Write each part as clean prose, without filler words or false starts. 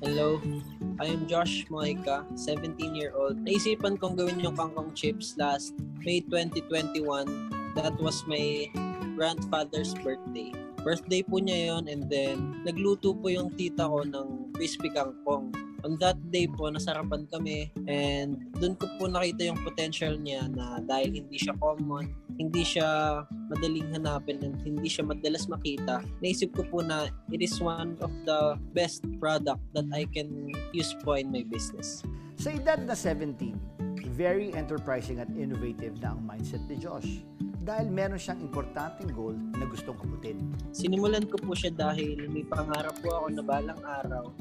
Hello, I am Josh Moica, 17-year-old. Naisipan kong gawin yung kangkong chips last May 2021. That was my grandfather's birthday. Birthday po niya yon, and then nagluto po yung tita ko ng crispy kangkong. On that day po, nasarapan kami, and doon ko po nakita yung potential niya na dahil hindi siya common, hindi siya madaling hanapin, and hindi siya madalas makita. Naisip ko po na it is one of the best product that I can use po in my business. Sa edad na 17, very enterprising at innovative na ang mindset ni Josh dahil meron siyang importanteng goal na gustong abutin. Sinimulan ko po siya dahil may pangarap po ako na balang araw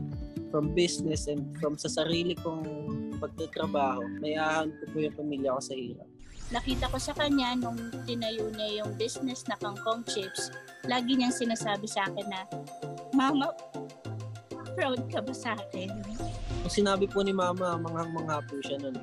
from business and from sa sarili kong pagtatrabaho, mayahan ko po yung pamilya ko sa hirap. Nakita ko sa kanya nung tinayo niya yung business na kangkong chips, lagi niyang sinasabi sa akin na, "Mama, proud ka ba sa akin?" Kung sinabi po ni Mama, manghang-mangha po siya nun.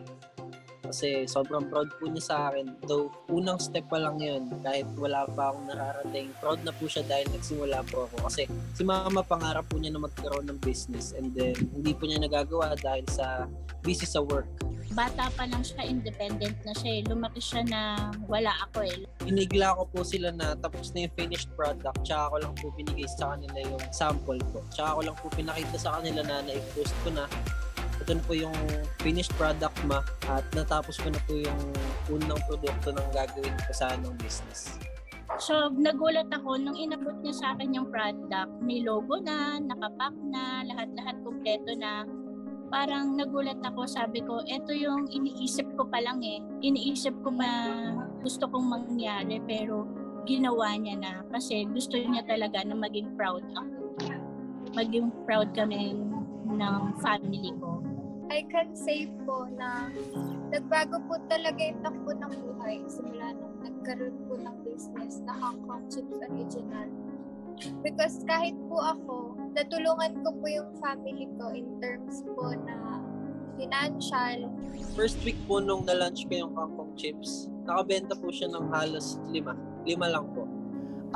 Kasi sobrang proud po niya sa akin. Though unang step pa lang yun, kahit wala pa akong nararating, proud na po siya dahil nagsimula po ako. Kasi si Mama pangarap po niya na magkaroon ng business, and then hindi po niya nagagawa dahil sa busy sa work. Bata pa lang siya, independent na siya. Lumaki siya na wala ako eh. Inigla ko po sila na tapos na yung finished product, tsaka ko lang po binigay sa kanila yung sample ko. Tsaka ko lang po pinakita sa kanila na na-post ko na. Ito na po yung finished product at natapos ko na po yung unang produkto ng gagawin ko sa anong business. So, nagulat ako nung inabot niya sa akin yung product. May logo na, nakapack na, lahat-lahat kompleto na. Parang nagulat ako, sabi ko, eto yung iniisip ko pa lang eh. Iniisip ko pa gusto kong mangyari, pero ginawa niya na kasi gusto niya talaga na maging proud ako. Maging proud kami ng family ko. I can say po na nagbago po talaga yung takbo ng buhay simula nung nagkaroon po ng business na Kangkong Chips Original. Because kahit po ako, natulungan ko po yung family ko in terms po na financial. First week po nung na-launch ko yung Kangkong Chips, nakabenta po siya ng halos 5 lang po.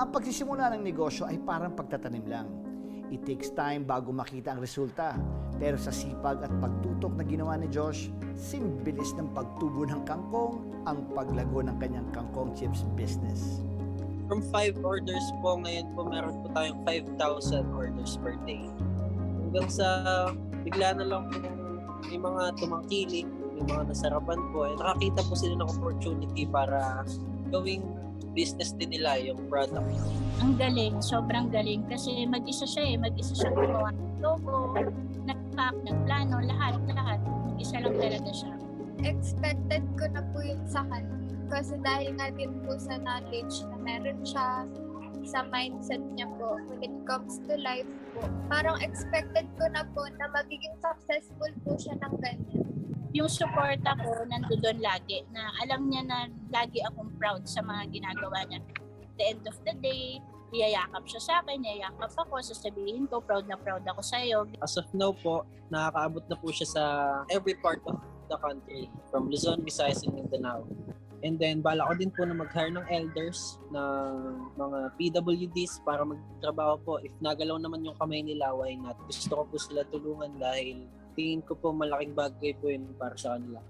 Ang pagsisimula ng negosyo ay parang pagtatanim lang. It takes time bago makita ang resulta. Pero sa sipag at pagtutok na ginawa ni Josh, simbilis ng pagtubo ng kangkong ang paglago ng kanyang Kangkong Chips business. From 5 orders po, ngayon po meron po tayong 5,000 orders per day. Hanggang sa bigla na lang po may mga tumangkilik, may mga nasarapan po. Nakakita po sila ng opportunity para gawing business din nila yung product. Ang galing, sobrang galing kasi mag-isa siya gumawa ng logo, nag-pack, nagplano, lahat. Mag-isa lang talaga siya. Expected ko na po yun sa kanya. Kasi dahil nga din po sa knowledge na meron siya, sa mindset niya po, when it comes to life po, parang expected ko na po na magiging successful po siya ng ganyan. Yung support ako nandoon lagi, na alam niya na lagi akong proud sa mga ginagawa niya. At the end of the day, iyayakap siya sa akin, iyayakap ako, sasabihin ko, proud na proud ako sa iyo. As of now po, nakakaabot na po siya sa every part of the country, from Luzon, Visayas, and Mindanao. And then, bala ko din po na mag-hire ng elders, ng mga PWDs para magtrabaho po. If nagalaw naman yung kamay nila, why not? Gusto ko po sila tulungan dahil tingin ko po malaking bagay po yun para sa kanila.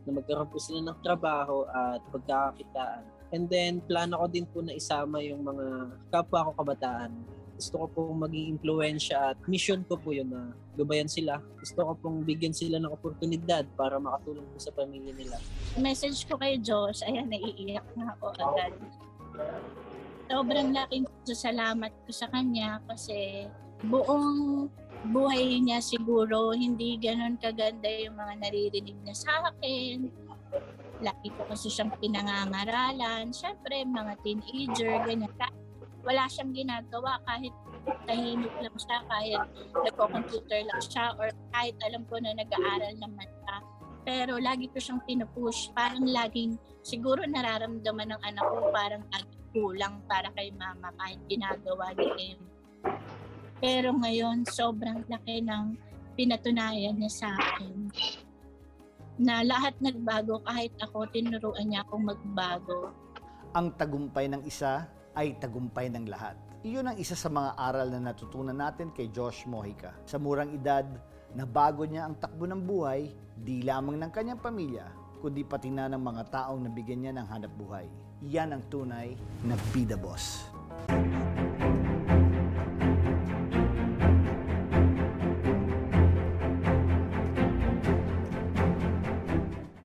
Na magkaroon po sila ng trabaho at pagkakakitaan. And then, plano ko din po na isama yung mga kapwa ko kabataan. Gusto ko pong maging impluwensya at mission ko po yun na gabayan sila. Gusto ko pong bigyan sila ng oportunidad para makatulong po sa pamilya nila. Message ko kay Josh, ayan, naiiyak na ako agad. Sobrang laking salamat ko sa kanya kasi buong buhay niya siguro hindi ganon kaganda yung mga naririnig niya sa akin. Laki ko kasi siyang pinangangaralan. Siyempre, mga teenager, ganyan. Wala siyang ginagawa kahit tahimik lang siya, kahit nagko-computer lang siya, or kahit alam ko na nag-aaral naman siya. Pero lagi ko siyang pinupush. Parang laging, siguro nararamdaman ng anak ko, parang kulang para kay mama kahit ginagawa niya. Pero ngayon, sobrang laki ng pinatunayan niya sa akin. Na lahat nagbago, kahit ako, tinuruan niya akong magbago. Ang tagumpay ng isa, ay tagumpay ng lahat. Iyon ang isa sa mga aral na natutunan natin kay Josh Mojica. Sa murang edad, nabago niya ang takbo ng buhay, di lamang ng kanyang pamilya, kundi pati na ng mga taong nabigyan niya ng hanap buhay. Yan ang tunay na Bida Boss.